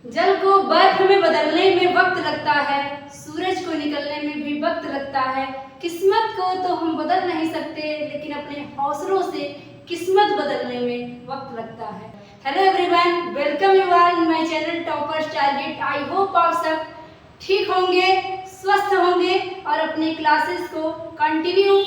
जल को बर्फ में बदलने में वक्त लगता है, सूरज को निकलने में भी वक्त लगता है। किस्मत को तो हम बदल नहीं सकते, लेकिन अपने हौसलों से किस्मत बदलने में वक्त लगता है। Hello everyone, welcome you all in my channel toppers target. I hope आप सब ठीक होंगे, स्वस्थ होंगे और अपने क्लासेस को कंटिन्यू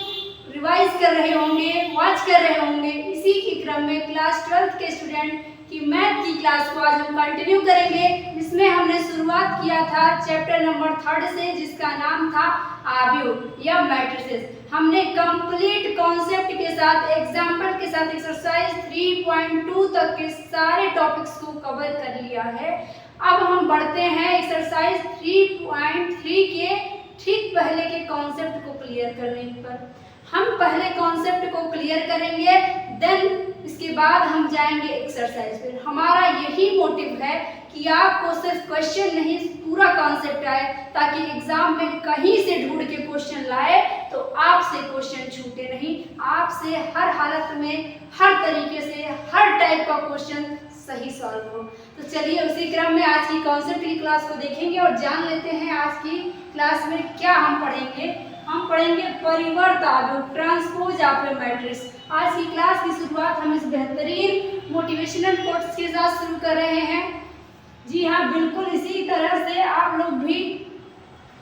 रिवाइज कर रहे होंगे, वॉच कर रहे होंगे। इसी के क्रम में क्लास 12th के स्टूडेंट की मैथ की क्लास को आज हम कंटिन्यू करेंगे, जिसमें हमने शुरुआत किया था चैप्टर नंबर 3 से, जिसका नाम था आव्यूह या मैट्रिसेस। हमने कंप्लीट कॉन्सेप्ट के साथ, एग्जाम्पल के साथ एक्सरसाइज 3.2 तक के सारे टॉपिक्स को कवर कर लिया है। अब हम बढ़ते हैं एक्सरसाइज 3.3 के ठीक पहले के कॉन्सेप्ट को क्लियर करने पर। हम पहले कॉन्सेप्ट को क्लियर करेंगे, देन इसके बाद हम जाएंगे एक्सरसाइज पे। हमारा यही मोटिव है कि आपको सिर्फ क्वेश्चन नहीं, पूरा कॉन्सेप्ट आए, ताकि एग्जाम में कहीं से ढूंढ के क्वेश्चन लाए तो आपसे क्वेश्चन छूटे नहीं। आपसे हर हालत में, हर तरीके से, हर टाइप का क्वेश्चन सही सॉल्व हो। तो चलिए उसी क्रम में आज की कॉन्सेप्ट की क्लास को देखेंगे और जान लेते हैं आज की क्लास में क्या हम पढ़ेंगे। हम पढ़ेंगे परिवर्त आव्यूह, ट्रांसपोज ऑफ ए मैट्रिक्स। आज की क्लास की शुरुआत हम इस बेहतरीन मोटिवेशनल कोट्स के साथ शुरू कर रहे हैं। जी हाँ, बिल्कुल इसी तरह से आप लोग भी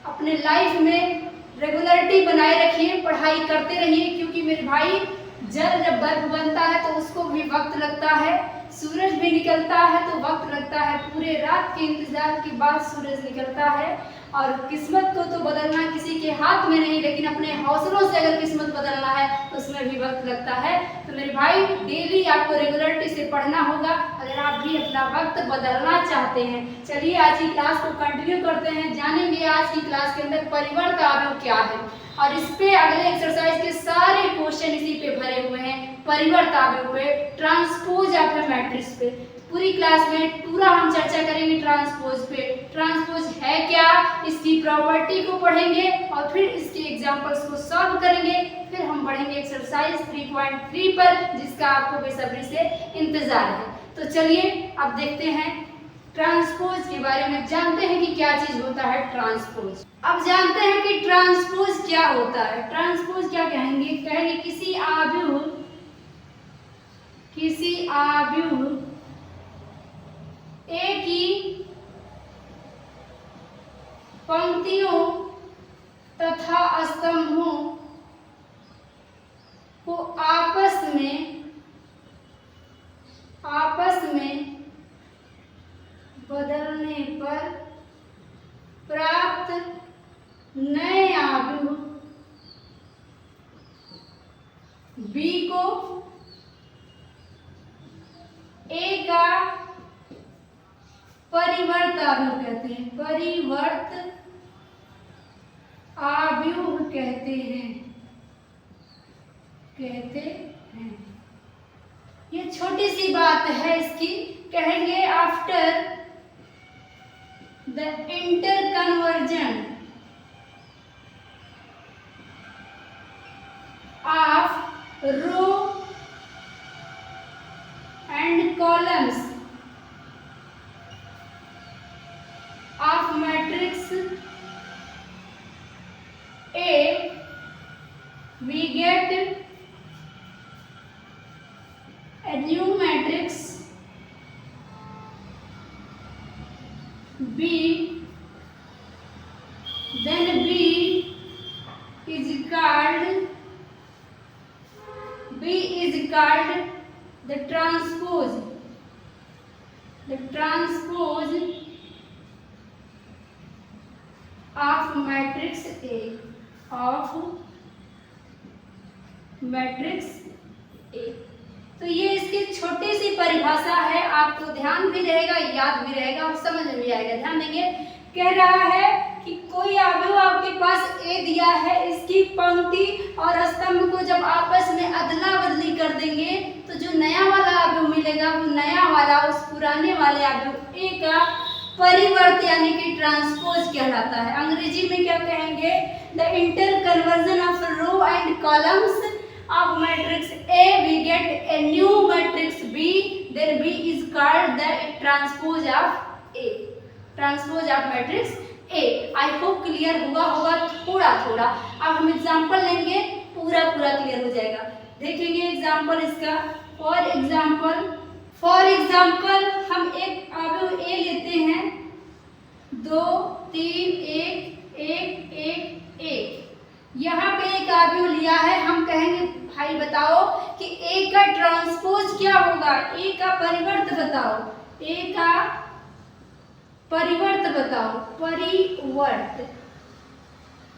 अपने लाइफ में रेगुलरिटी बनाए रखिए, पढ़ाई करते रहिए, क्योंकि मेरे भाई जल जब बर्फ बनता है तो उसको भी वक्त लगता है, सूरज भी निकलता है तो वक्त लगता है। पूरे रात के इंतजार के बाद सूरज निकलता है। और किस्मत को तो बदलना किसी के हाथ में नहीं, लेकिन अपने हौसलों से अगर किस्मत बदलना है तो उसमें भी वक्त लगता है। तो मेरे भाई डेली आपको रेगुलरिटी से पढ़ना होगा अगर आप भी अपना वक्त बदलना चाहते हैं। चलिए आज की क्लास को कंटिन्यू करते हैं, जानेंगे आज की क्लास के अंदर परिवर्त आव्यूह क्या है। और इस पे अगले एक्सरसाइज के सारे क्वेश्चन इसी पे भरे हुए हैं, परिवर्त आव्यूह पे, ट्रांसपोज ऑफ ए मैट्रिक्स पे। पूरी क्लास में पूरा हम चर्चा करेंगे ट्रांसपोज पे। ट्रांसपोज है क्या, इसकी प्रॉपर्टी को पढ़ेंगे और फिर इसके एग्जांपल्स को सॉल्व करेंगे। फिर हम बढ़ेंगे एक्सरसाइज 3.3 पर, जिसका आपको बेसब्री से इंतजार है। तो चलिए अब देखते हैं ट्रांसपोज के बारे में, जानते हैं कि क्या चीज होता है ट्रांसपोज। अब जानते हैं कि ट्रांसपोज क्या होता है। ट्रांसपोज क्या कहेंगे, कहेंगे किसी आव्यूह एक ही पंक्तियों तथा स्तंभों को आपस में बदलने पर प्राप्त नए आव्यूह B को A का परिवर्त आव्यूह कहते हैं। परिवर्त आव्यूह कहते हैं। ये छोटी सी बात है इसकी, कहेंगे after the interconversion of row and columns of matrix A, we get a new matrix B, then B is called the transpose of matrix A, तो ये इसकी छोटी सी परिभाषा है, आपको ध्यान भी रहेगा, याद भी रहेगा और समझ में भी आएगा। ध्यान देंगे, कह रहा है कि कोई आव्यूह आपके पास ए दिया है, इसकी पंक्ति और स्तंभ को जब आपस में अदला बदली कर देंगे तो जो नया वाला आव्यूह मिलेगा वो नया वाला उस पुराने वाले आव्यूह ए का परिवर्त यानी कि ट्रांसपोज कहलाता है। अंग्रेजी में क्या कहेंगे, the inter conversion of row and columns of matrix A we get a new matrix B, then B is called the transpose of A, transpose of matrix A. I hope clear हुआ होगा थोड़ा थोड़ा। अब हम example लेंगे, पूरा पूरा clear हो जाएगा। देखेंगे एग्जाम्पल इसका। फॉर एग्जाम्पल हम एक अवयव ए लेते हैं, 2 3 1 1 1 1। यहाँ पे एक अवयव लिया है, हम कहेंगे भाई बताओ कि ए का ट्रांसपोज क्या होगा, ए का परिवर्त बताओ, ए का परिवर्त बताओ, परिवर्त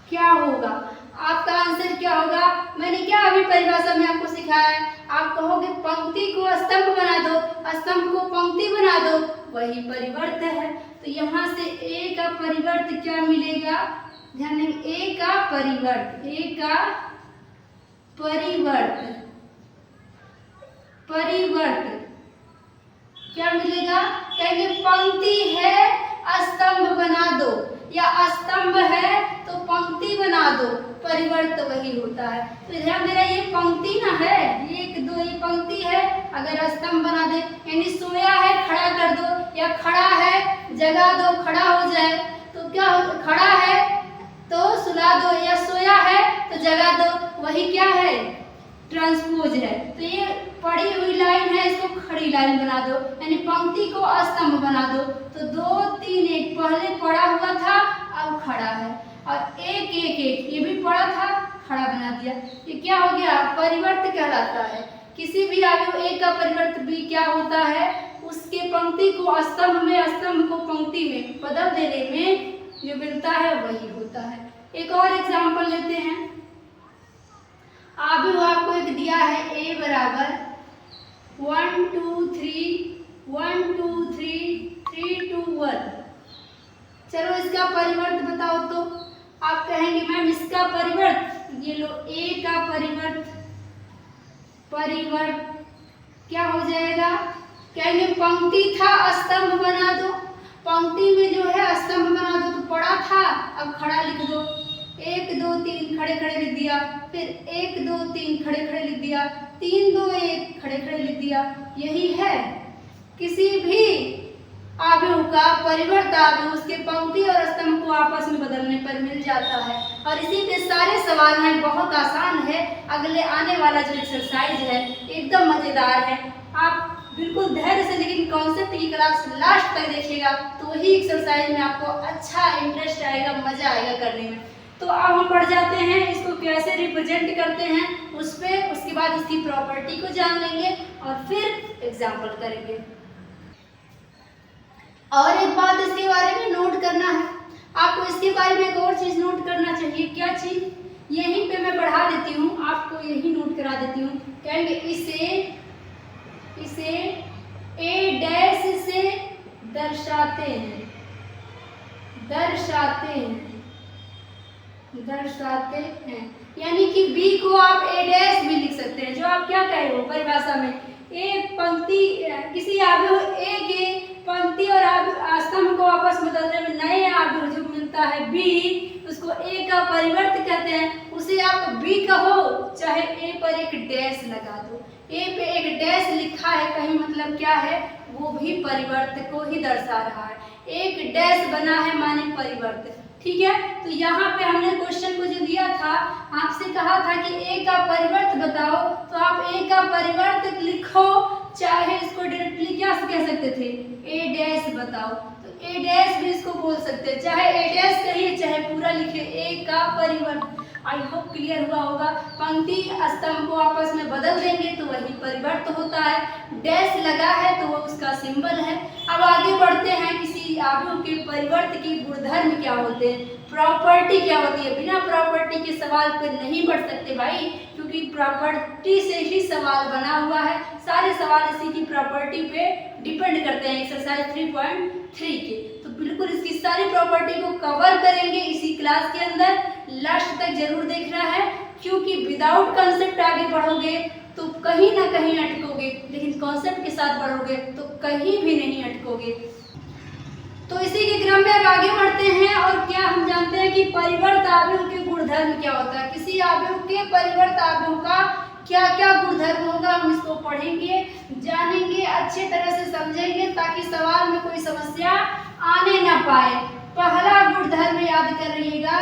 क्या होगा। आपका आंसर क्या होगा? मैंने क्या अभी परिभाषा में आपको सिखाया है, आप कहोगे पंक्ति को स्तंभ बना दो, स्तंभ को पंक्ति बना दो, वही परिवर्त है। तो यहाँ से ए का परिवर्त क्या मिलेगा, ध्यान दें, ए का परिवर्त, ए का परिवर्त, परिवर्त क्या मिलेगा? कहेंगे पंक्ति है स्तंभ बना दो, या स्तंभ है तो पंक्ति बना दो, परिवर्त वही होता है। तो ध्यान देना, ये पंक्ति ना है, 1 2 ये पंक्ति है, अगर स्तंभ बना दे यानी सोया है खड़ा कर दो, या खड़ा है जगा दो, खड़ा हो जाए तो क्या हो, खड़ा है तो सुला दो, या सोया है तो जगा दो, वही क्या है, ट्रांसपोज है। तो ये पड़ी हुई लाइन है, इसको खड़ी लाइन बना दो, यानी पंक्ति को स्तंभ बना दो। तो 2 3 1 पहले पड़ा हुआ था, अब खड़ा है, और 1 1 1 ये भी पड़ा था, खड़ा बना दिया। ये क्या हो गया, परिवर्त कहलाता है। किसी भी अवयव ए का परिवर्त भी क्या होता है, उसके पंक्ति को स्तंभ में, स्तंभ को पंक्ति में बदल देने में जो मिलता है वही होता है। एक और एग्जाम्पल लेते हैं। अभी आपको एक दिया है a बराबर 1 2 3 1 2 3 3 2 1। चलो इसका परिवर्त बताओ। तो आप कहेंगे मैम इसका परिवर्त, ये लो a का परिवर्त, परिवर्त क्या हो जाएगा, कहेंगे पंक्ति था स्तंभ बना दो, पंक्ति में जो है स्तंभ बना दो, तो पड़ा था अब खड़ा लिख दो, 1 2 3 खड़े खड़े लिख दिया, फिर 1 2 3 खड़े खड़े लिख दिया, 3 2 1 खड़े खड़े लिख दिया। यही है, किसी भी अवयव का परिवर्त अवयव उसके पंक्ति और स्तंभ को आपस में बदलने पर मिल जाता है। और इसी के सारे सवाल हैं, बहुत आसान है। अगले आने वाला जो एक्सरसाइज है एकदम मजेदार है, आप बिल्कुल धैर्य से लेकिन कॉन्सेप्ट की क्लास लास्ट तक देखिएगा, तो वही एक्सरसाइज में आपको अच्छा इंटरेस्ट आएगा, मजा आएगा करने में। तो अब हम बढ़ जाते हैं, इसको कैसे रिप्रेजेंट करते हैं उस पे, उसके बाद इसकी प्रॉपर्टी को जान लेंगे और फिर एग्जाम्पल करेंगे। और एक बात इसके बारे में नोट करना है आपको, इसके बारे में एक और चीज नोट करना चाहिए। क्या चीज, यहीं पे मैं बढ़ा देती हूँ, आपको यही नोट करा देती हूँ। कहेंगे इसे ए डैश से दर्शाते हैं, दर्शाते हैं, यानी कि बी को आप ए डैश भी लिख सकते हैं, जो आप क्या कहे हो परिभाषा में, एक पंक्ति किसी अवयव ए के पंक्ति और स्तंभ को आपस में बदलने में नए अवयव जो मिलता है बी, उसको ए का परिवर्त कहते हैं। उसे आप बी कहो चाहे ए पर एक डैश लगा दो, ए पे एक डैश लिखा है कहीं, मतलब क्या है, वो भी परिवर्त को ही दर्शा रहा है। एक डैश बना है माने परिवर्त, ठीक है। तो यहाँ पे हमने क्वेश्चन को जो दिया था, आपसे कहा था कि ए का परिवर्त बताओ, तो आप ए का परिवर्त लिखो, चाहे इसको डायरेक्टली क्या कह सकते थे, ए डैश बताओ, तो ए डैश भी इसको बोल सकते हैं, चाहे ए डैश कहिए चाहे पूरा लिखे, ए का परिवर्त। आई होप क्लियर हुआ होगा। पंक्ति स्तंभ को आपस में बदल देंगे तो वही परिवर्त होता है, डैश लगा है तो वो उसका सिंबल है। अब आगे बढ़ते हैं, किसी अवयव के परिवर्त के गुणधर्म क्या होते हैं, प्रॉपर्टी क्या होती है। बिना प्रॉपर्टी के सवाल पर नहीं बढ़ सकते भाई, क्योंकि प्रॉपर्टी से ही सवाल बना हुआ है, सारे सवाल इसी की प्रॉपर्टी पे डिपेंड करते हैं एक्सरसाइज 3.3 के। तो बिल्कुल इसकी सारी प्रॉपर्टी को कवर करेंगे इसी क्लास के अंदर, लास्ट तक जरूर देखना है, क्योंकि विदाउट कॉन्सेप्ट आगे बढ़ोगे तो कहीं ना कहीं अटकोगे, लेकिन कॉन्सेप्ट के साथ बढ़ोगे तो कहीं भी नहीं अटकोगे। तो इसी के क्रम में अब आगे बढ़ते हैं, और क्या हम जानते हैं कि परिवर्त अवयव के गुणधर्म क्या होता है, किसी अवयव के परिवर्त अवयव का क्या क्या गुणधर्म होगा, हम इसको पढ़ेंगे, जानेंगे, अच्छे तरह से समझेंगे, ताकि सवाल में कोई समस्या आने न पाए। पहला गुणधर्म याद कर रहिएगा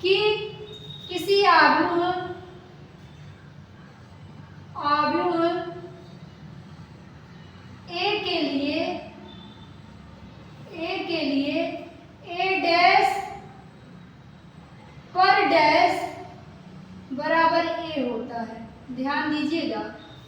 कि किसी अवयव ए के लिए ए डैश पर डैश बराबर ए होता है। ध्यान दीजिएगा,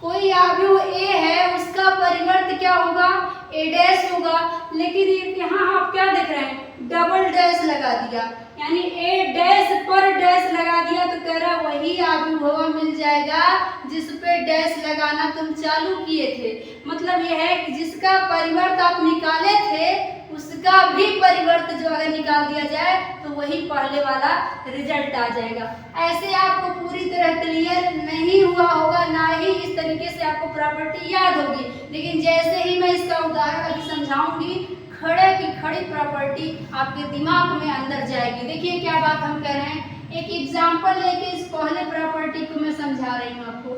कोई अवयव ए है, उसका परिवर्त क्या होगा? ए डैश होगा। लेकिन यहाँ आप क्या देख रहे हैं? डबल डैश लगा दिया, यानी ए डैश पर डैश लगा दिया, तो कह रहा वही अवयव मिल जाएगा जिस पे डैश लगाना तुम चालू किए थे। मतलब यह है कि जिसका परिवर्त आप निकाले थे उसका भी परिवर्त जो अगर निकाल दिया जाए तो वही पहले वाला रिजल्ट आ जाएगा। ऐसे आपको पूरी तरह क्लियर नहीं हुआ होगा, ना ही इस तरीके से आपको प्रॉपर्टी याद होगी, लेकिन जैसे ही मैं इसका उदाहरण अभी समझाऊंगी, खड़े की खड़ी प्रॉपर्टी आपके दिमाग में अंदर जाएगी। देखिए क्या बात हम कह रहे हैं, एक एग्जाम्पल लेके इस पहले प्रॉपर्टी को मैं समझा रही हूँ आपको।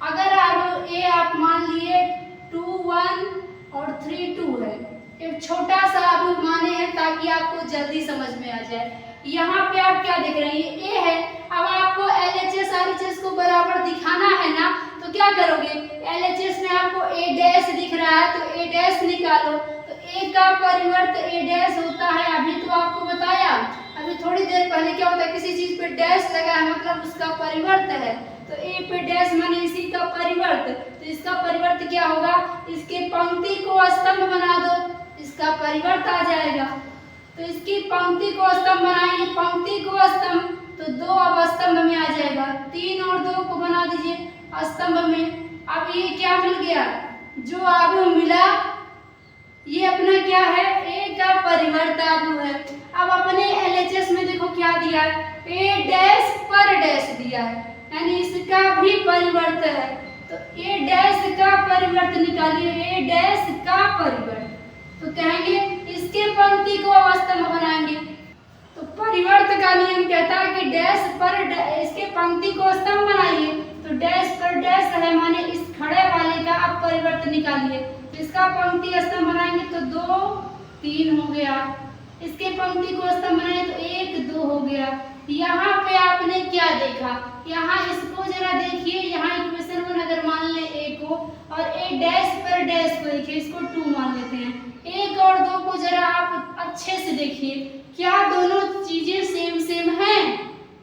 अगर आप ए आप मान लिए 2 1 और 3 2 है, एक छोटा सा अवयव माने हैं ताकि आपको जल्दी समझ में आ जाए। यहाँ पे आप क्या देख रहे हैं? ये ए है। अब आपको LHS RHS को बराबर दिखाना है ना, तो क्या करोगे? LHS में आपको ए डैश दिख रहा है तो ए डैश निकालो। तो ए का परिवर्त ए डैश होता है, अभी तो आपको बताया। अभी थोड़ी देर पहले क्या होता है, किसी चीज पे डैश लगा है मतलब उसका परिवर्त है, तो ए पे डैश माने इसी का परिवर्त। तो इसका परिवर्त क्या होगा? इसके पंक्ति को स्तंभ बना दो, इसका परिवर्त आ जाएगा। तो इसकी पंक्ति को स्तंभ बनाएंगे, पंक्ति को स्तंभ, तो 2 अब स्तंभ में आ जाएगा। 3 और 2 को बना दीजिए स्तंभ में। अब ये क्या मिल गया? जो अवयव मिला ये अपना क्या है? ए का परिवर्त अवयव है। अब अपने LHS में देखो क्या दिया है? ए डैश पर डैश दिया है, यानी इसका भी परिवर्त है। तो ए डैश का परिवर्त निकालिए, ए डैश का परिवर्त, तो कहेंगे इसके पंक्ति को स्तंभ बनाएंगे। तो परिवर्त का नियम कहता है कि डैश पर इसके पंक्ति को स्तंभ बनाइए। तो डैश पर डैश है माने इस खड़े वाले का आप परिवर्त निकालिए। तो इसका पंक्ति स्तंभ बनाएंगे तो 2 3 हो गया, इसके पंक्ति को स्तंभ बनाए तो 1 2 हो गया। यहाँ पे आपने क्या देखा? यहाँ इसको जरा देखिए, यहाँ इक्वेशन 1 अगर मान ले ए को और ए डैश पर डैश को देखिए, इसको 2 मान लेते हैं। 1 और 2 को जरा आप अच्छे से देखिए, क्या दोनों चीजें सेम सेम हैं?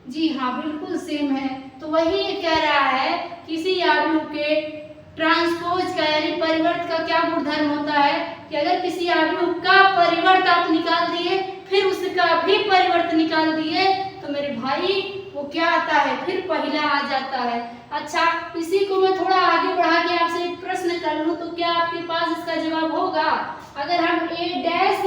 जी हाँ, बिल्कुल सेम है। तो वही ये कह रहा है किसी अवयव के ट्रांसपोज का यानी परिवर्त का क्या गुणधर्म होता है कि अगर किसी अवयव का परिवर्त आप निकाल दिए फिर उसका भी परिवर्त निकाल दिए तो मेरे भाई वो क्या आता है? फिर पहला आ जाता है। अच्छा, इसी को मैं थोड़ा आगे बढ़ा के आपसे एक प्रश्न कर लूं तो क्या आपके पास इसका जवाब होगा? अगर हम ए डैश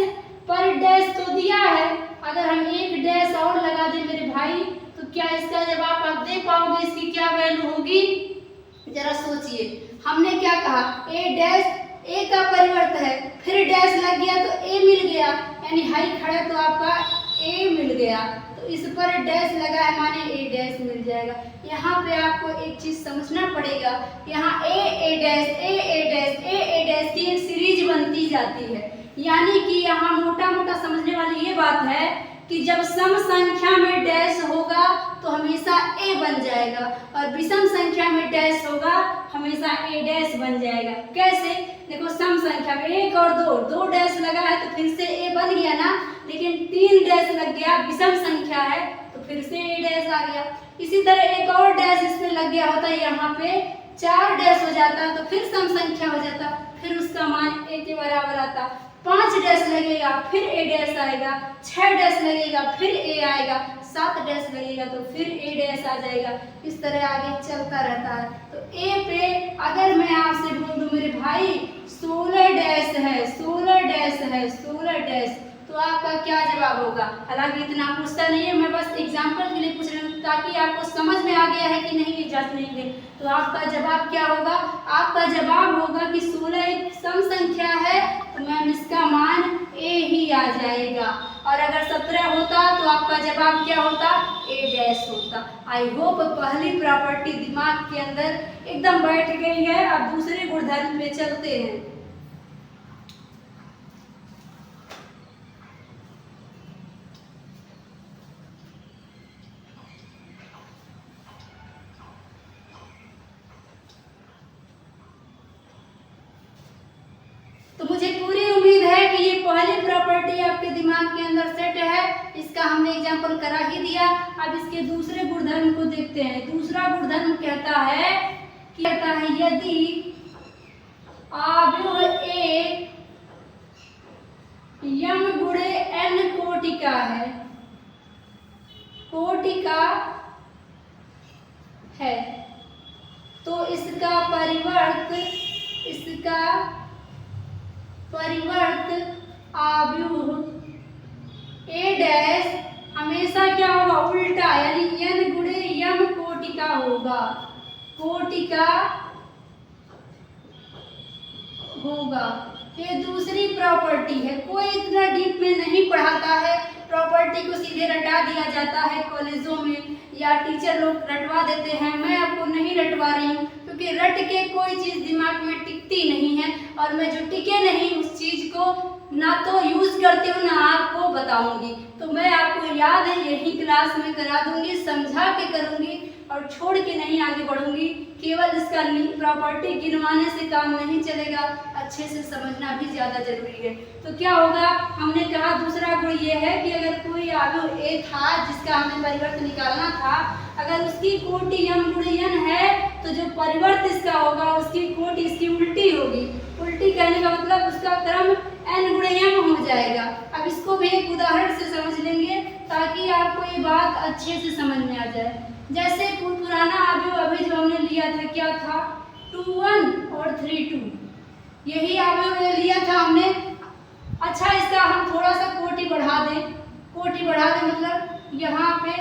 पर डैश तो दिया है, अगर हम एक डैश और लगा दें मेरे भाई तो क्या इसका जवाब आप दे पाओगे? इसकी क्या वैल्यू होगी? जरा सोचिए। हमने क्या कहा? ए डैश, ए का परिवर्त है, फिर डैश लग गया तो ए मिल गया, यानी हाई खड़ा तो आपका ए मिल गया। तो इस पर डैश लगा है माने ए डैश मिल जाएगा। यहाँ पे आपको एक चीज समझना पड़ेगा, यहाँ ए डैश ए डैश की एक सीरीज बनती जाती है, यानी कि यहाँ मोटा मोटा समझने वाली ये बात है कि जब सम संख्या में डैश होगा तो हमेशा ए बन जाएगा और विषम संख्या में डैश होगा हमेशा ए डैश बन जाएगा। कैसे? देखो, सम संख्या में 1 और 2 डैश लगा है तो फिर से ए बन गया ना, लेकिन 3 डैश लग गया, विषम संख्या है तो फिर से ए डैश आ गया। इसी तरह एक और डैश इसमें लग गया होता है, यहाँ पे 4 डैश हो जाता तो फिर सम संख्या हो जाता, फिर उसका मान ए के बराबर आता। 5 डैश लगेगा फिर ए डैश आएगा, 6 डैश लगेगा फिर ए आएगा, 7 डैश लगेगा तो फिर ए डैश आ जाएगा। इस तरह आगे चलता रहता है। तो ए पे अगर मैं आपसे बोल दूं मेरे भाई 16 डैश है, 16 डैश है, 16 डैश, तो आपका क्या जवाब होगा? हालांकि इतना पूछता नहीं है, मैं बस एग्जाम्पल के लिए पूछ रही हूँ ताकि आपको समझ में आ गया है कि नहीं ये जांचने के लिए। तो आपका जवाब क्या होगा? आपका जवाब होगा कि 16 एक सम संख्या है तो मैम इसका मान ए ही आ जाएगा, और अगर 17 होता तो आपका जवाब क्या होता? ए डैश होता। आई होप पहली प्रॉपर्टी दिमाग के अंदर एकदम बैठ गई है। अब दूसरे गुणधर्म पे चलते हैं। अंदर सेट है, इसका हमने एग्जाम्पल करा ही दिया। अब इसके दूसरे गुणधर्म को देखते हैं। दूसरा गुणधर्म कहता है यदि आव्यूह A यम गुणे n कोटि का है, कोटि का है, तो इसका परिवर्त आव्यूह A डैश हमेशा क्या होगा, उल्टा, यानी n गुणे यम कोटि का होगा, कोटि का होगा। ये दूसरी प्रॉपर्टी है। कोई इतना डीप में नहीं पढ़ाता है, प्रॉपर्टी को सीधे रटा दिया जाता है कॉलेजों में, या टीचर लोग रटवा देते हैं। मैं आपको नहीं रटवा रही हूँ, क्योंकि रट के कोई चीज़ दिमाग में टिकती नहीं है, और मैं जो टिके नहीं उस चीज़ को ना तो यूज़ करती हूँ, ना आपको बताऊंगी। तो मैं आपको याद है यही क्लास में करा दूंगी, समझा के करूंगी, और छोड़ के नहीं आगे बढ़ूंगी। केवल इसका प्रॉपर्टी गिनवाने से काम नहीं चलेगा, अच्छे से समझना भी ज़्यादा जरूरी है। तो क्या होगा, हमने कहा दूसरा गुण ये है कि अगर कोई आव्यूह A था जिसका हमें परिवर्त निकालना था, अगर उसकी कोटि यम गुणे n है, तो जो परिवर्त इसका होगा उसकी कोटि इसकी उल्टी होगी। उल्टी कहने का मतलब उसका क्रम n गुणे m हो जाएगा। अब इसको भी एक उदाहरण से समझ लेंगे ताकि आपको ये बात अच्छे से समझ में आ जाए। जैसे पुराना आव्यूह अभी जो हमने लिया था, क्या था, 2 1 और 3 2, यही आव्यूह लिया था हमने। अच्छा, इसका हम थोड़ा सा कोटि बढ़ा दें, कोटि बढ़ा दें मतलब यहाँ पे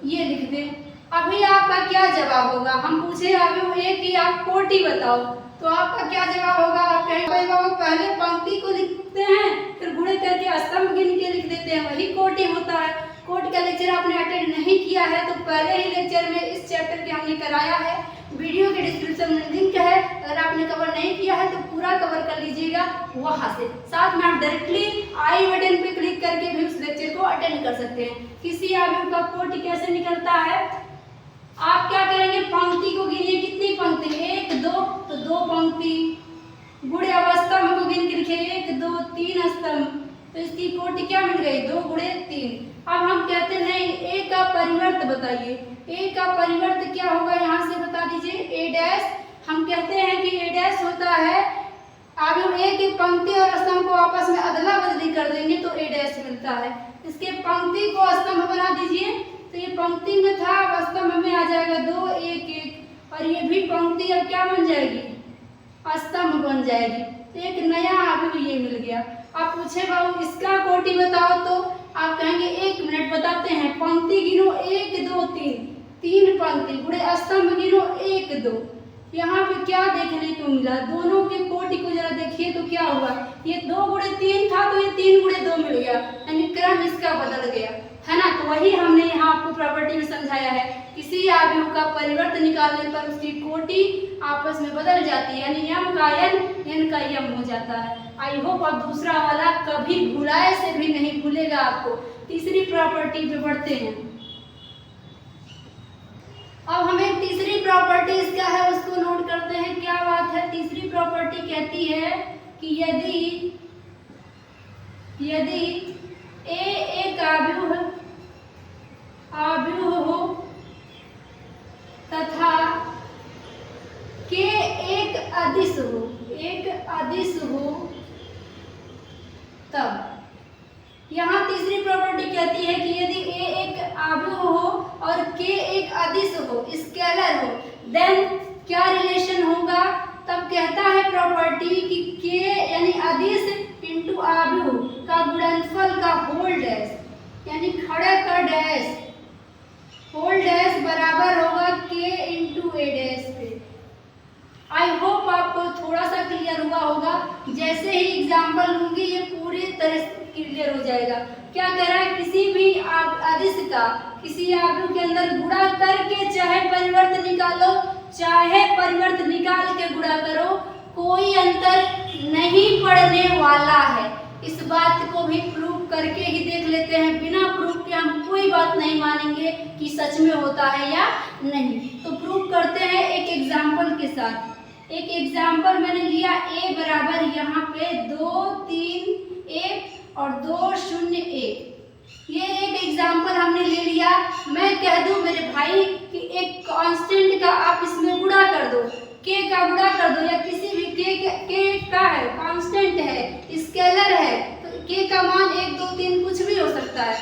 ये लिख दें। अभी आपका क्या जवाब होगा, हम पूछे आव्यूह A की आप कोटि बताओ, तो आपका क्या जवाब होगा, आप कहेंगे बाबू पहले पंक्ति को लिखते हैं, फिर गुणे करके स्तंभ गिन के लिख देते हैं, वही कोटि होता है। कोटि का लेक्चर आपने अटेंड नहीं किया है तो पहले ही लेक्चर में इस चैप्टर के हमने कराया है, वीडियो के डिस्क्रिप्शन में लिंक है, अगर आपने कवर नहीं किया है तो पूरा कवर कर लीजिएगा वहां से। साथ में आप डायरेक्टली आई बटन पे क्लिक करके भी उस लेक्चर को अटेंड कर सकते हैं। किसी आव्यूह का कोटि कैसे निकलता है, आप क्या करेंगे, पंक्ति को गिनिए, कितनी पंक्ति, 1 2, तो 2 पंक्ति, गुणे अब स्तंभ को गिन के लिखिए, 1 2 3 स्तंभ, तो इसकी कोटि क्या मिल गई, 2 गुणे 3। अब हम कहते नहीं, A का परिवर्त बताइए, A का परिवर्त क्या होगा, यहाँ से बता दीजिए, A डैश। हम कहते हैं कि A डैश होता है, आव्यूह A की पंक्ति और स्तंभ को आपस में अदला बदली कर देंगे तो A डैश मिलता है। इसके पंक्ति को स्तंभ बना दीजिए, तो ये पंक्ति में था, अब स्तंभ में आ जाएगा 2 1 1, और ये भी पंक्ति अब क्या बन जाएगी, स्तंभ बन जाएगी। तो एक नया आव्यूह ये मिल गया। आप पूछे बाबू इसका कोटि बताओ, तो आप कहेंगे 1 मिनट बताते हैं, पंक्ति गिनो 1 2 3, 3 पंक्ति, गुणे स्तंभ गिनो 1 2। यहाँ पे क्या देखने को मिला, दोनों के कोटि को जरा देखिए तो क्या हुआ, ये 2 गुणे 3 था तो ये 3 गुणे 2 मिल गया, यानी क्रम इसका बदल गया, है ना। तो वही हमने यहाँ आपको प्रॉपर्टी में समझाया है, किसी आव्यूह का परिवर्त निकालने पर उसकी कोटि आपस में बदल जाती है, यानी यम का n का यम हो जाता है। आई होप आप दूसरा वाला कभी भुलाए से भी नहीं भूलेगा आपको। तीसरी प्रॉपर्टी पे बढ़ते हैं। अब हमें तीसरी प्रॉपर्टी इसका है उसको नोट करते हैं, क्या बात है। तीसरी प्रॉपर्टी कहती है कि यदि A एक आव्यूह हो तथा K एक अदिश हो, तब यहाँ तीसरी प्रॉपर्टी कहती है कि यदि A एक आव्यूह हो और K एक अदिश हो, स्केलर हो, देन क्या रिलेशन होगा, तब कहता है प्रॉपर्टी कि K यानी अदिश इंटू आव्यूह का गुणनफल का होल डैश, यानी खड़े का डैश, होल डैश बराबर होगा K इंटू A डैश पे। आई होप आपको थोड़ा सा क्लियर हुआ होगा। जैसे ही एग्जाम्पल लूंगी ये पूरी तरह से क्लियर हो जाएगा। क्या कह रहा है, किसी भी अदिश का किसी आव्यूह के अंदर गुणा करके चाहे परिवर्त निकालो, चाहे परिवर्त निकाल के गुणा करो, कोई अंतर नहीं पड़ने वाला है। इस बात को भी प्रूव करके ही देख लेते हैं, बिना प्रूफ के हम कोई बात नहीं मानेंगे कि सच में होता है या नहीं। तो प्रूव करते हैं एक एग्जाम्पल के साथ। एक एग्जाम्पल मैंने लिया, A बराबर यहाँ पे 2 3 1 और 2 0 आपने ले लिया, मैं कह दूं मेरे भाई कि एक कांस्टेंट का आप इसमें गुणा कर दो, के का गुणा कर दो, या किसी भी के का है, कांस्टेंट है, स्केलर है, तो के का मान 1 2 3 कुछ भी हो सकता है।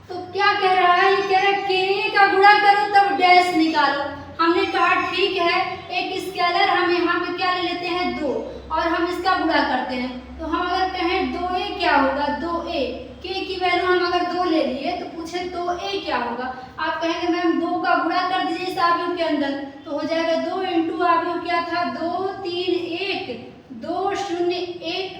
तो क्या कह रहा है, ये कह रहा है के का गुणा करो तब डैश निकालो। हमने कहा ठीक है, एक स्केलर हम यहाँ पे क्या ले लेते हैं 2 और हम इसका गुणा करते हैं। तो हम अगर कहें 2a क्या होगा, 2a, के की वैल्यू हम अगर 2 ले लिए तो पूछे 2a क्या होगा। आप कहेंगे मैम 2 का गुणा कर दीजिए इस आव्यूह के अंदर, तो हो जाएगा 2 इंटू आव्यूह क्या था 2 3 1 2 0 1।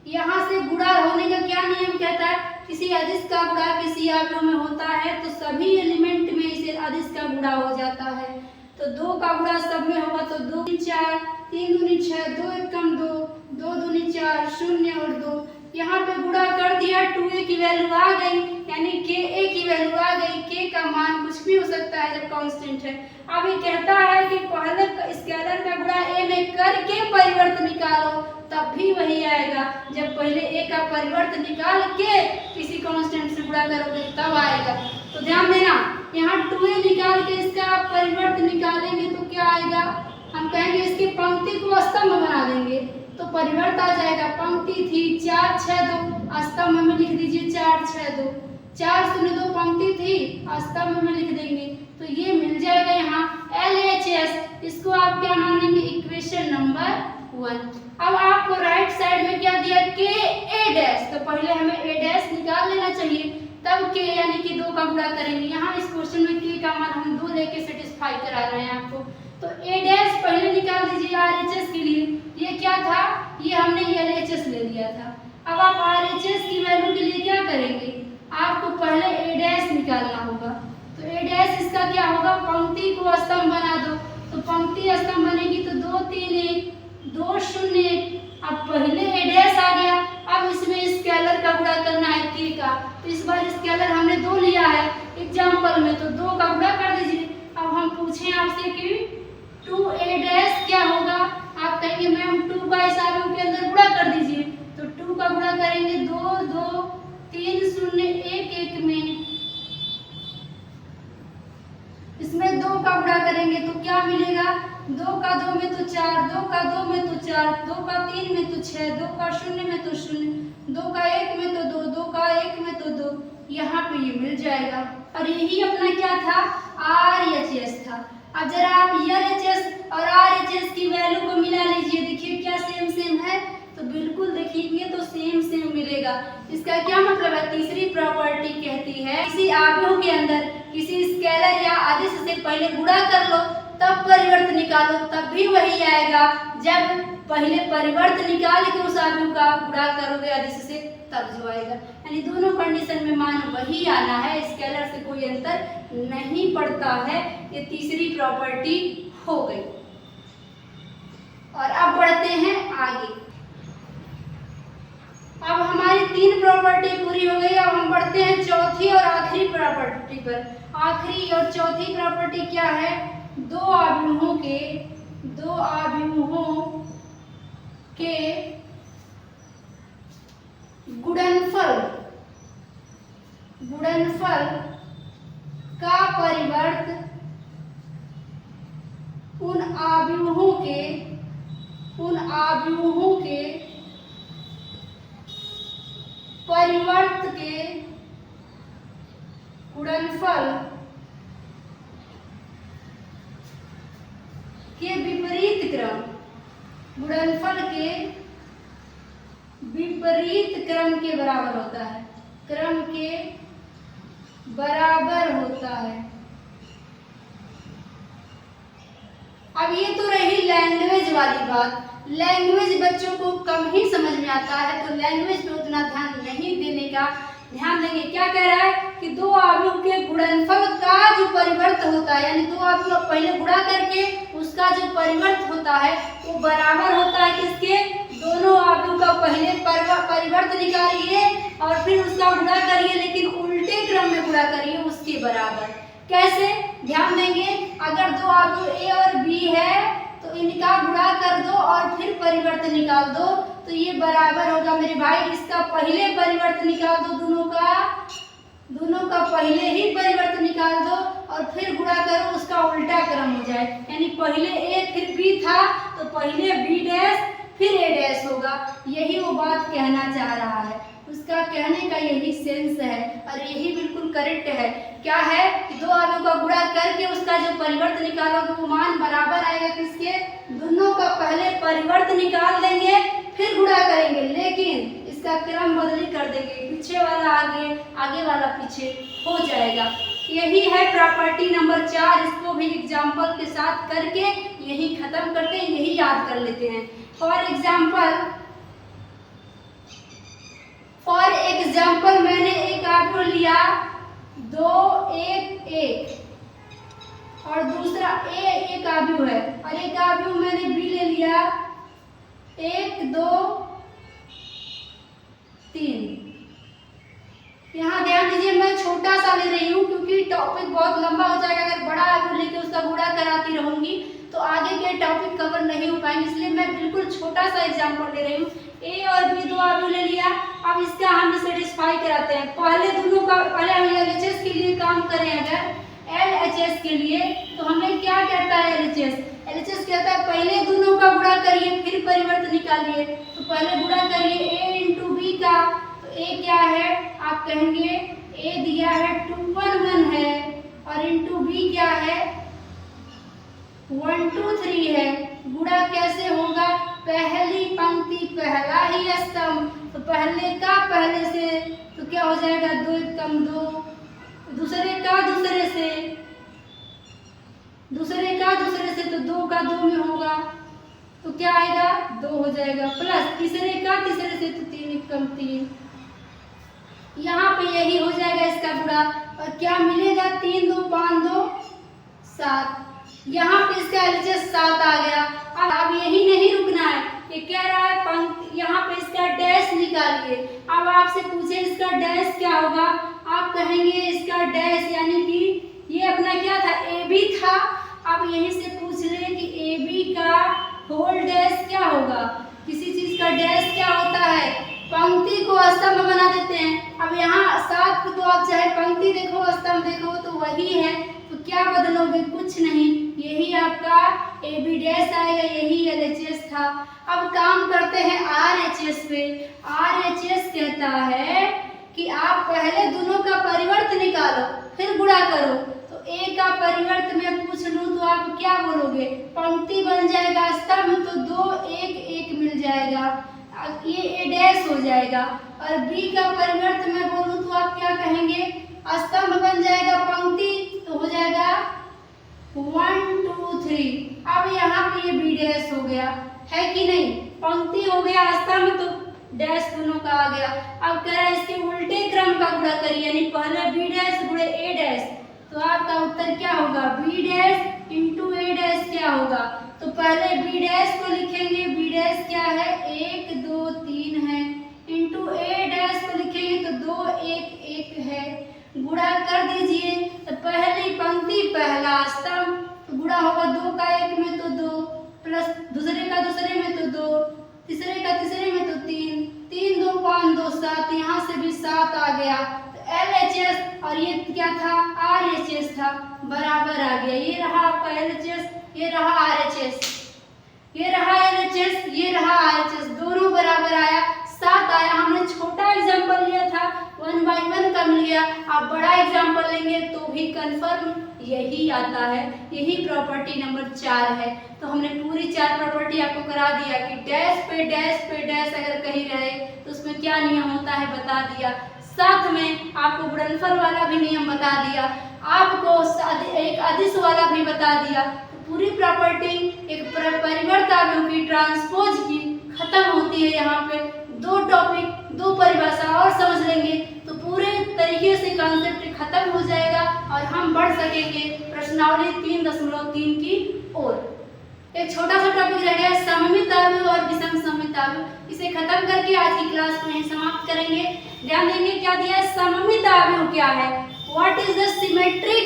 यहाँ से गुणा होने का क्या नियम कहता है, किसी अदिश का गुणा किसी आव्यूह में होता है तो सभी एलिमेंट में इसे अदिश का गुणा हो जाता है। तो 2 का गुणा सब में होगा तो 2 4 3 दूनी 6 2 एकम 2 2 दूनी 4 0 और 2। यहाँ पे गुणा कर दिया, 2a की वैल्यू आ गई, यानी ka की वैल्यू आ गई। k का मान कुछ भी हो सकता है जब कांस्टेंट है। अब ये कहता है कि पहले स्केलर का गुणा a में करके परिवर्त निकालो, तब भी वही आएगा। जब पहले a का परिवर्त निकाल के किसी कांस्टेंट से गुणा करोगे तब आएगा। तो ध्यान देना, यहाँ 2a निकाल के इसका परिवर्त निकालेंगे तो क्या आएगा, हम कहेंगे इसकी पंक्ति को स्तंभ बना देंगे तो परिवर्त आ जाएगा। पंक्ति थी 4 6 2, स्तंभ में लिख दीजिए 4 6 2, 4 0 2 पंक्ति थी, स्तंभ में लिख देंगे तो ये मिल जाएगा यहाँ LHS। इसको आप क्या मानेंगे, इक्वेशन नंबर 1। अब आपको राइट साइड में क्या दिया, के a डैश, तो पहले हमें a डैश निकाल लेना चाहिए, तब के यानी कि 2 का गुणा करेंगे। यहाँ इस क्वेश्चन में के का मान हम 2 लेके सेटिस्फाई करा रहे हैं आपको, तो a डैश पहले निकाल दीजिए RHS के लिए। ये क्या था, ये हमने LHS ले लिया था। अब आप RHS की वैल्यू के लिए क्या करेंगे, आपको पहले a डैश निकालना होगा। तो a डैश इसका क्या होगा, पंक्ति को स्तंभ बना दो, तो पंक्ति स्तंभ बनेगी तो 2 3 1 2 0 1। अब पहले a डैश आ गया, अब इसमें स्केलर का गुणा करना है k का, तो इस बार स्केलर हमने 2 लिया है एग्जाम्पल में, तो 2 का गुणा कर दीजिए। अब हम पूछें आपसे कि 2a डैश क्या होगा, आप कहेंगे मैम 2 का इस आव्यूह के अंदर गुणा कर दीजिए, तो 2 का गुणा करेंगे 2 2 3 0 1 1 में, इसमें 2 का गुणा करेंगे तो क्या मिलेगा, 2 का 2 में तो 4, 2 का 2 में तो 4, 2 का 3 में तो 6, 2 का 0 में तो 0, 2 का 1 में तो 2, 2 का 1 में तो 2। यहाँ पे ये मिल जाएगा। और यही अपना क्या था, RHS था। अब जरा आप LHS और RHS की वैल्यू को मिला लीजिए, देखिए क्या सेम सेम है, तो बिल्कुल देखेंगे तो सेम सेम मिलेगा। इसका क्या मतलब है, तीसरी प्रॉपर्टी कहती है किसी आव्यूह के अंदर किसी स्केलर या अदिश से पहले गुणा कर लो तब परिवर्त निकालो, तब भी वही आएगा। जब पहले परिवर्त निकाल के उस आव्यूह का गुणा करोगे अदिश से तब जो आएगा, यानी दोनों कंडीशन में मान वही आना है, स्केलर से कोई अंतर नहीं पड़ता है। ये तीसरी प्रॉपर्टी हो गई। और अब बढ़ते हैं आगे। अब हमारी 3 प्रॉपर्टी पूरी हो गई, अब हम बढ़ते हैं चौथी और आखिरी प्रॉपर्टी पर। आखिरी और चौथी प्रॉपर्टी क्या है, दो आव्यूहों के गुणनफल का परिवर्त उन आव्यूहों के परिवर्त के गुणनफल के विपरीत क्रम के बराबर होता है, क्रम के बराबर होता है। अब ये तो रही लैंग्वेज वाली बात। लैंग्वेज बच्चों को कम ही समझ में आता है, तो लैंग्वेज पे उतना ध्यान नहीं देने का, ध्यान देंगे। क्या कह रहा है कि दो आव्यूह के गुणनफल का जो परिवर्त होता है, यानी दो आव्यूह पहले गुणा करके उसका जो परिवर्त होता है वो बराबर होता है किसके, दोनों आव्यूह का पहले परिवर्त निकालिए और फिर उसका गुणा करिए, लेकिन उल्टे क्रम में गुणा करिए उसके बराबर। कैसे, ध्यान देंगे। अगर दो आव्यूह A और B है तो इनका गुणा कर दो और फिर परिवर्त निकाल दो, तो ये बराबर होगा मेरे भाई। इसका पहले परिवर्त निकाल दो दोनों का, दोनों का पहले ही परिवर्त निकाल दो और फिर गुणा करो, उसका उल्टा क्रम हो जाए। यानी पहले ए फिर बी था तो पहले बी डैश फिर ए डैश होगा। यही वो बात कहना चाह रहा है, उसका कहने का यही सेंस है और यही बिल्कुल करेक्ट है। क्या है कि दो अवयव का गुणा करके उसका जो परिवर्त निकालोगे वो मान बराबर आएगा किसके, दोनों का पहले परिवर्त निकाल देंगे फिर गुणा करेंगे, लेकिन इसका क्रम बदली कर देंगे, पीछे वाला आगे आगे वाला पीछे हो जाएगा। यही है प्रॉपर्टी नंबर 4। इसको भी एग्जाम्पल के साथ करके यही खत्म करते हैं, यही याद कर लेते हैं। फॉर एग्जाम्पल मैंने एक अवयव लिया 2 1 1 और दूसरा ए एक अवयव है और एक अवयव मैंने बी ले लिया 1 2 3। यहाँ ध्यान दीजिए, मैं छोटा सा ले रही हूँ क्योंकि टॉपिक बहुत लंबा हो जाएगा। अगर बड़ा अवयव लेके उसका गुणा कराती रहूंगी तो आगे के टॉपिक कवर नहीं हो पाएंगे, इसलिए मैं बिल्कुल छोटा सा एग्जाम्पल ले रही हूँ। ए और बी दो अवयव ले लिया, अब इसका हम सेटिस्फाई कराते हैं। पहले हम एलएचएस के लिए काम करें, अगर एलएचएस के लिए तो हमें क्या कहता है एलएचएस कहता है पहले दोनों का गुणा करिए फिर परिवर्त निकालिए। तो पहले गुणा करिए ए इंटू बी का, तो ए क्या है आप कहेंगे ए दिया है 2 1 1 है और इंटू बी क्या है 1 2 3 है। गुणा कैसे होगा, पहली पंक्ति पहला ही स्तंभ, तो पहले का पहले से तो क्या हो जाएगा 2 1 कम 2, दूसरे का दूसरे से तो 2 का 2 में होगा तो क्या आएगा 2 हो जाएगा, प्लस तीसरे का तीसरे से तो 3 1 कम 3। यहाँ पे यही हो जाएगा इसका गुणा और क्या मिलेगा 3 2 5 2 7। यहाँ पे इसका एलएचएस 7 आ गया। अब यही नहीं रुकना है, ये कह रहा है पंक्ति, यहाँ पे इसका डैश निकालिए। अब आपसे पूछे इसका डैश क्या होगा, आप कहेंगे इसका डैश यानी कि ये अपना क्या था ए बी था। अब यहीं से पूछ ले कि ए बी का होल डैश क्या होगा। किसी चीज का डैश क्या होता है, पंक्ति को स्तंभ बना देते हैं। अब यहाँ 7 तो आप चाहे पंक्ति देखो स्तंभ देखो तो वही है, तो क्या बदलोगे, कुछ नहीं, यही आपका ए बी डैश आएगा, यही एलएचएस था। अब काम करते हैं आरएचएस पे। आरएचएस कहता है कि आप पहले दोनों का परिवर्त निकालो फिर गुणा करो। तो ए का परिवर्त में पूछ लूं तो आप क्या बोलोगे, पंक्ति बन जाएगा स्तंभ तो 2 1 1 मिल जाएगा, ये ए डैश हो जाएगा। और बी का परिवर्त में बोलूं तो आप क्या कहेंगे, स्तंभ बन जाएगा पंक्ति तो हो जाएगा 1 2 3। अब यहाँ पे ये बी डैश हो गया है कि नहीं, पंक्ति हो गया स्तंभ तो डैश दोनों का आ गया। अब कह रहा है इसके उल्टे क्रम का गुणा करिए, यानी पहले बी डैश गुणे ए डैश, तो आपका उत्तर क्या होगा बी डैश इंटू ए डैश क्या होगा। तो पहले बी डैश को लिखेंगे, बी डैश क्या है 1 2 3 है, इंटू ए डैश को लिखेंगे तो 2 1 1 है। गुणा कर दीजिए तो पहली पंक्ति पहला स्तंभ तो गुणा होगा 2 का 1 में तो 2, प्लस दूसरे का दूसरे में तो 2, तीसरे का तीसरे में तो 3 3 2 5 2 7, यहाँ से भी 7 आ गया। तो एलएचएस और ये क्या था आरएचएस था, बराबर आ गया। ये रहा आपका एलएचएस, ये रहा आरएचएस, ये रहा एलएचएस, ये रहा आरएचएस, दोनों बराबर आया, 7 आया। हमने छोटा एग्जाम्पल लिया था 1 by 1 कम लिया, आप बड़ा एग्जाम्पल लेंगे तो भी कंफर्म यही आता है, यही प्रॉपर्टी नंबर 4 है। तो हमने पूरी 4 प्रॉपर्टी आपको करा दिया कि डैश पे डैश अगर कहीं रहे तो उसमें क्या नियम होता है बता दिया, साथ में आपको गुणनफल वाला भी नियम बता दिया, आपको एक अदिश वाला भी बता दिया। तो पूरी प्रॉपर्टी एक परिवर्त अवयव की ट्रांसपोज की खत्म होती है। यहाँ पे 2 टॉपिक 2 परिभाषा और समझ लेंगे तो पूरे तरीके से कॉन्सेप्ट खत्म हो जाएगा और हम बढ़ सकेंगे प्रश्नावली 3.3 की ओर। एक छोटा सा टॉपिक रह गया सममित अवयव और विषम सममित अवयव, इसे खत्म करके आज की क्लास को यहीं समाप्त करेंगे। ध्यान देंगे क्या दिया है, सममित अवयव क्या है, what is the symmetric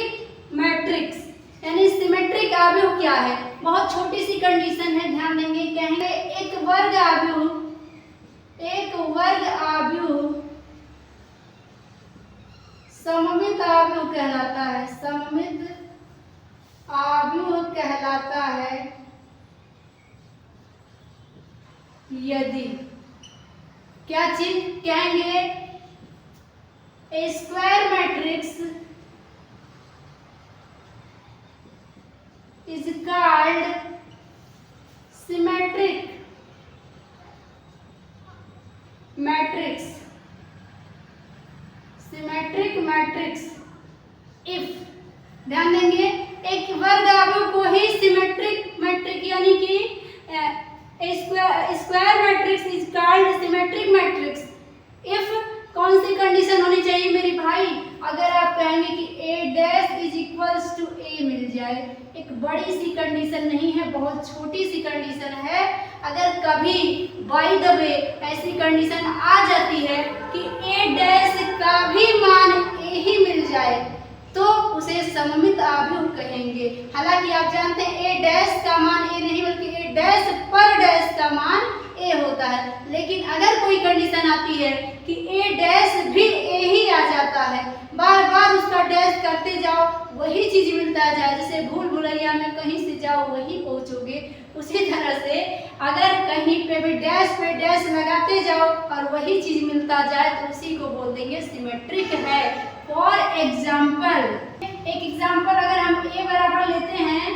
matrix, यानी सिमेट्रिक अवयव क्या है। बहुत छोटी सी कंडीशन है, ध्यान देंगे, कहेंगे एक वर्ग अवयव सममित आव्यूह कहलाता है, सममित आव्यूह कहलाता है यदि क्या चीज कहेंगे, a square matrix is called symmetric matrix, symmetric matrix if, ध्यान देंगे, एक वर्ग आव्यूह को ही सिमेट्रिक मैट्रिक यानी कि square matrix is called symmetric matrix if कौन सी कंडीशन होनी चाहिए मेरे भाई, अगर आप कहेंगे कि ए डैश इज इक्वल्स टू ए मिल जाए, एक बड़ी सी कंडीशन नहीं है, बहुत छोटी सी कंडीशन है। अगर कभी बाय द वे ऐसी कंडीशन आ जाती है कि ए डैश का भी मान ए ही मिल जाए तो उसे सममित आव्यूह कहेंगे। हालांकि आप जानते हैं ए डैश का मान ए नहीं बल्कि ए डैश पर डैश का मान ए होता है, लेकिन अगर कोई कंडीशन आती है कि ए डैश भी ए ही आ जाता है, बार बार उसका डैश करते जाओ वही चीज मिलता जाए, जैसे भूल भुलैया में कहीं से जाओ वहीं पहुंचोगे, उसी तरह से अगर कहीं पे भी डैश पे डैश लगाते जाओ और वही चीज मिलता जाए तो उसी को बोल देंगे सिमेट्रिक है। फॉर एग्जाम्पल, एक एग्जाम्पल अगर हम ए बराबर लेते हैं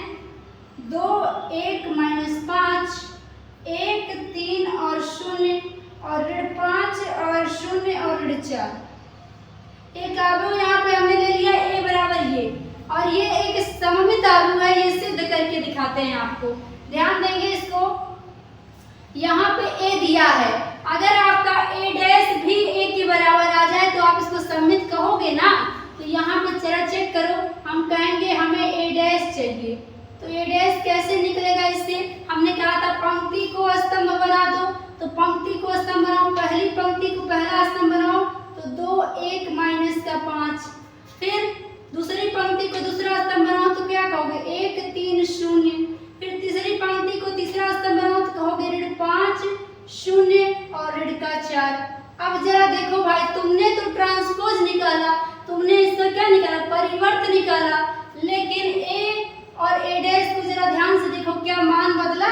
2 1 -5 1 3 और 0 और -5 और 0 और -4, एक आव्यूह यहाँ पे हमने ले लिया ए बराबर ये, और ये एक सममित आव्यूह है, ये सिद्ध करके दिखाते हैं आपको। ध्यान देंगे इसको, यहाँ पे ए दिया है, अगर आपका ए डैश भी ए के बराबर आ जाए तो आप इसको सममित कहोगे ना, तो यहाँ पे जरा चेक करो, हम कहेंगे हमें ए डैश चाहिए, तो ए डैश कैसे निकलेगा इससे, हमने कहा था पंक्ति को स्तंभ बना दो, तो पंक्ति को स्तंभ बनाओ, पहली पंक्ति को पहला स्तंभ बनाओ, तो 2 1 -5, फिर दूसरी पंक्ति को दूसरा स्तंभ बनाओ तो क्या कहोगे 1 3 0, फिर तीसरी पंक्ति को तीसरा स्तंभ बनाओ तो कहोगे -5 0 और -4। अब जरा देखो भाई, तुमने तो ट्रांसपोज निकाला, तुमने इसका क्या निकाला, परिवर्त निकाला, लेकिन ए और ए डैश को जरा ध्यान से देखो, क्या मान बदला,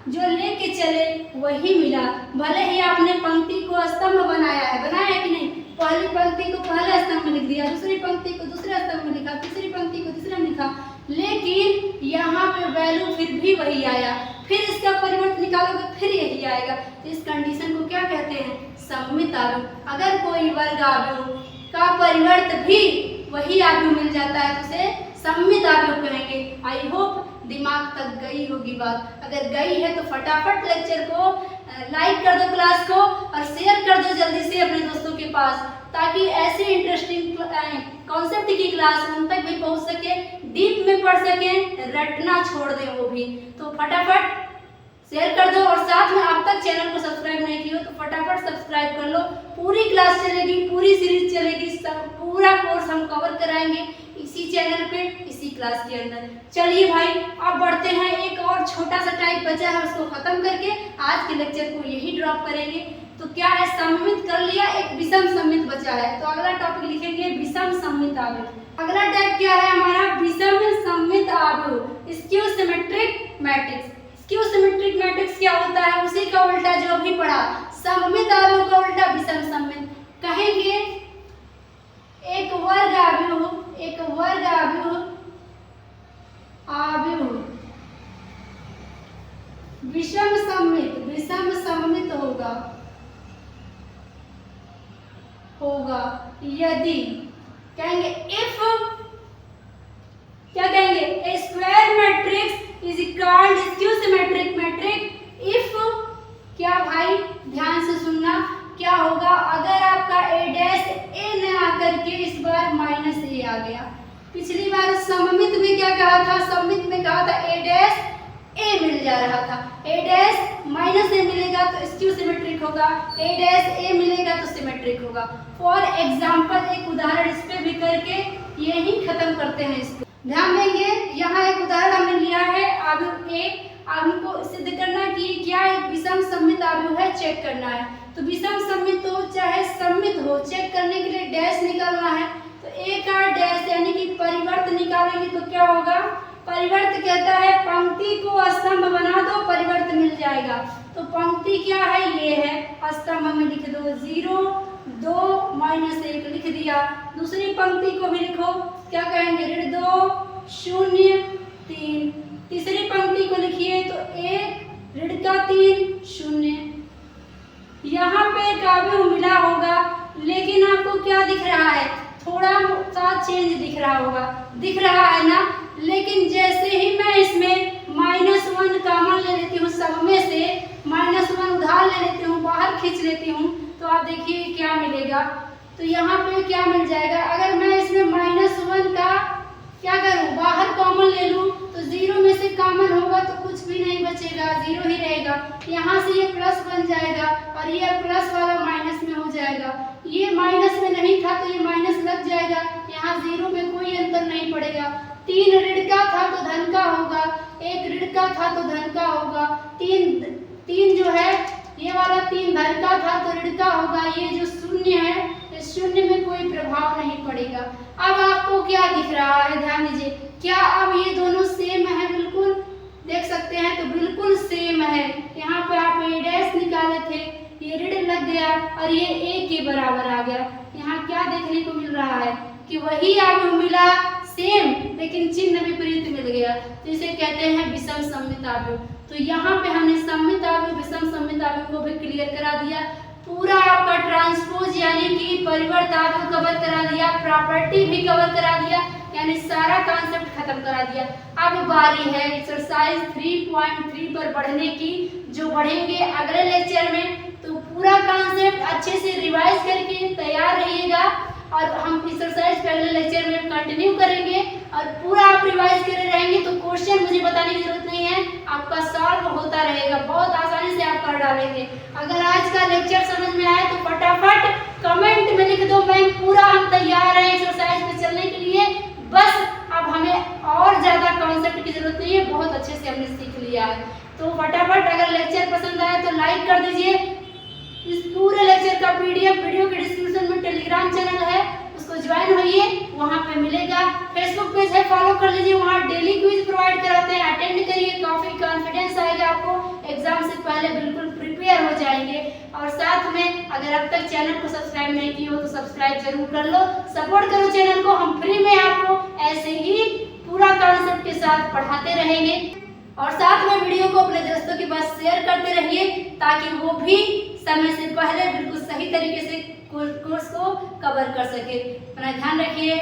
जो लेके चले वही मिला, भले ही आपने पंक्ति को स्तंभ बनाया है, बनाया कि नहीं, पहली पंक्ति को पहला स्तंभ में लिख दिया, दूसरी पंक्ति को दूसरा स्तंभ में लिखा, तीसरी पंक्ति को तीसरा में लिखा, लेकिन यहाँ पे वैल्यू फिर भी वही आया, फिर इसका परिवर्तन निकालोगे फिर यही आएगा, तो इस कंडीशन को क्या कहते हैं, सममित आव्यूह। अगर कोई वर्ग आव्यूह का परिवर्त भी वही आव्यूह मिल जाता है तो उसे सममित आव्यूह कहेंगे। आई होप दिमाग तक गई होगी बात, अगर गई है तो फटाफट लेक्चर को लाइक कर दो, क्लास को, और शेयर कर दो जल्दी से अपने दोस्तों के पास, ताकि ऐसे इंटरेस्टिंग कॉन्सेप्ट की क्लास उन तक भी पहुंच सके, डीप में पढ़ सके, रटना छोड़ दें वो भी। तो फटाफट शेयर कर दो, और साथ में अब तक चैनल को सब्सक्राइब नहीं किया तो फटाफट सब्सक्राइब कर लो। पूरी क्लास चलेगी, पूरी सीरीज चलेगी, सब पूरा कोर्स हम कवर कराएंगे इसी चैनल पे, इसी क्लास के अंदर। चलिए भाई, अब बढ़ते हैं, एक और छोटा सा टाइप बचा है, उसको खत्म करके आज के लेक्चर को यही ड्रॉप करेंगे। तो क्या है, सममित कर लिया, एक विषम सममित बचा है, तो अगला टॉपिक लिखेंगे विषम सममित आव्यूह। अगला टाइप क्या है हमारा, विषम सममित आव्यूह, skew symmetric matrix. Skew symmetric matrix क्या होता है, उसी का उल्टा जो अभी पढ़ा, सममित आव्यूह का उल्टा विषम सममित कहेंगे। एक वर्ग आव्यूह, एक वर्ग आव्यूह विषम सममित होगा यदि, कहेंगे इफ, क्या कहेंगे, a square matrix is called skew symmetric matrix if, क्या भाई ध्यान से सुनना, क्या होगा अगर आपका ए डैश ए न आकर के इस बार -a आ गया। पिछली बार सममित में क्या कहा था, सममित में कहा था ए डैश ए मिल जा रहा था, ए डैश -a मिलेगा तो स्क्यू सिमेट्रिक होगा, ए डैश ए मिलेगा तो सिमेट्रिक होगा। फॉर एग्जाम्पल एक उदाहरण इस पे भी करके यही खत्म करते हैं इसको। ध्यान देंगे, यहाँ एक उदाहरण हमने लिया है आव्यूह ए, हमको सिद्ध करना कि क्या एक विषम सममित आव्यूह है, चेक करना है। तो विषम सममित हो चाहे सममित हो, चेक करने के लिए डैश निकालना है, तो ए का डैश यानी कि परिवर्त निकालेंगे तो क्या होगा? परिवर्त कहता है पंक्ति को स्तंभ बना दो, परिवर्त मिल जाएगा। तो पंक्ति क्या है? ये है, स्तंभ में लिख दो 0 2 -1 लिख दिया। दूसरी पंक्ति को भी लिखो, क्या कहेंगे? ऋण 2 0 3। तीसरी पंक्ति को लिखिए तो 1 ऋण का 3 0। यहाँ पे काव्य मिला होगा, लेकिन आपको क्या दिख रहा है? थोड़ा सा चेंज दिख रहा होगा, दिख रहा है ना? लेकिन जैसे ही मैं इसमें -1 कॉमन ले लेती हूँ, सब में से -1 उधार ले लेती हूँ, बाहर खींच लेती हूँ, तो आप देखिए क्या मिलेगा। तो यहाँ पे क्या मिल जाएगा? अगर मैं इसमें -1 का क्या करूँ? बाहर कॉमन ले लूँ तो 0 में से कॉमन होगा तो कुछ भी नहीं बचेगा, 0 ही रहेगा। यहाँ से ये प्लस बन जाएगा और ये प्लस वाला माइनस में हो जाएगा। ये माइनस में नहीं था तो ये माइनस लग जाएगा, यहाँ 0 में कोई अंतर नहीं पड़ेगा। 3 ऋण का था तो धन का होगा, 1 ऋण का था तो धन का होगा। 3 जो है ये वाला 3 धन का था तो ऋण का होगा। ये जो 0 है, इस 0 में कोई प्रभाव नहीं पड़ेगा। अब आपको क्या दिख रहा है? ध्यान दीजिए, क्या अब ये दोनों सेम है? बिल्कुल देख सकते हैं, तो बिल्कुल सेम है। यहाँ पे आप ए डैश निकाले थे, ये ऋण लग गया और ये ए के बराबर आ गया। यहाँ क्या देखने को मिल रहा है कि वही आपको मिला सेम, लेकिन चिन्ह विपरीत मिल गया। तो इसे कहते हैं विषम सममिताव्यय। तो यहाँ पे हमने सममिताव्यय, विषम सममिताव्यय को भी क्लियर करा दिया। पूरा आपका ट्रांसपोज यानी कि परिवर्ताव्यय कवर करा दिया, प्रॉपर्टी भी कवर करा दिया, यानी सारा कॉन्सेप्ट खत्म करा दिया। अब बारी है एक्सरसाइज 3.3 पर बढ़ने की, जो बढ़ेंगे अगले लेक्चर में। तो पूरा कॉन्सेप्ट अच्छे से रिवाइज करके तैयार रहिएगा और हम एक्सरसाइज पे अगले लेक्चर में कंटिन्यू करेंगे। और पूरा आप रिवाइज करे रहेंगे तो क्वेश्चन मुझे बताने की जरूरत नहीं है, आपका सॉल्व होता रहेगा, बहुत आसानी से आप कर डालेंगे। अगर आज का लेक्चर समझ में आए तो फटाफट कमेंट में लिख दो, मैम पूरा हम तैयार हैं एक्सरसाइज पे चलने के लिए, बस अब हमें और ज्यादा कॉन्सेप्ट की जरूरत नहीं है, बहुत अच्छे से हमने सीख लिया है। तो फटाफट अगर लेक्चर पसंद आए तो लाइक कर दीजिए। इस पूरे लेक्चर का पीडीएफ वीडियो के डिस्क्रिप्शन में टेलीग्राम चैनल है, उसको ज्वाइन होइए, वहाँ पे मिलेगा। फेसबुक पेज है, फॉलो कर लीजिए, वहाँ डेली क्विज प्रोवाइड कराते हैं, अटेंड करिए, काफी कॉन्फिडेंस आएगा आपको, एग्जाम से पहले बिल्कुल प्रिपेयर हो जाएंगे। और साथ में अगर अब तक चैनल को सब्सक्राइब नहीं किए हो तो सब्सक्राइब जरूर कर लो, सपोर्ट करो चैनल को, हम फ्री में आपको ऐसे ही पूरा कॉन्सेप्ट के साथ पढ़ाते रहेंगे। और साथ में वीडियो को अपने दोस्तों के पास शेयर करते रहिए ताकि वो भी समय से पहले बिल्कुल सही तरीके से कोर्स को कवर कर सके। अपना ध्यान रखिए,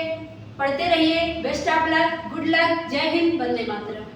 पढ़ते रहिए, best of luck, good luck, जय हिंद, वंदे मातरम।